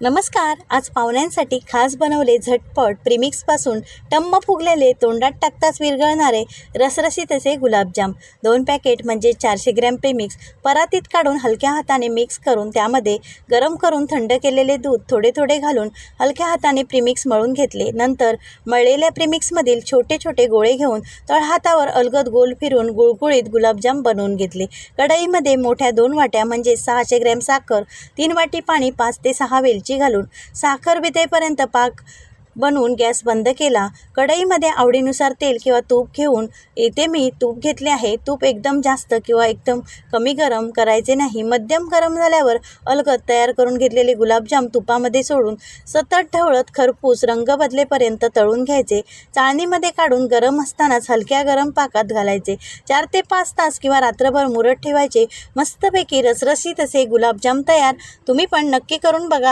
नमस्कार. आज पाहुण्यांसाठी खास बनवले झटपट प्रीमिक्सपासून टम्म फुगलेले तोंडात टाकताच विरघळणारे रसरशीत असे गुलाबजाम. 2 पॅकेट म्हणजे 400 ग्रॅम प्रीमिक्स परातीत काढून हलक्या हाताने मिक्स करून त्यामध्ये गरम करून थंड केलेले दूध थोडे थोडे घालून हलक्या हाताने प्रीमिक्स मळून घेतले. नंतर मळलेल्या प्रीमिक्समधील छोटे छोटे गोळे घेऊन तळहातावर अलगद गोल फिरून गुळगुळीत गुलाबजाम बनवून घेतले. कढईमध्ये मोठ्या 2 वाट्या म्हणजे 600 ग्रॅम साखर, 3 वाटी पाणी, 5 ते 6 वेलची घालून साखर वितेपर्यंत पाक बनवून गॅस बंद केला. कढईमध्ये आवडीनुसार तेल किंवा तूप घेऊन इथे मी तूप घेतले आहे. तूप एकदम जास्त किंवा एकदम कमी गरम करायचे नाही. मध्यम गरम झाल्यावर अलगद तयार करून घेतलेले गुलाबजाम तुपामध्ये सोडून सतत ढवळत खरपूस रंग बदलेपर्यंत तळून घ्यायचे. चाळणीमध्ये काढून गरम असतानाच हलक्या गरम पाकात घालायचे. 4 ते 5 तास किंवा रात्रभर मुरत ठेवायचे. मस्तपैकी रसरशीत असे गुलाबजाम तयार. तुम्ही पण नक्की करून बघा.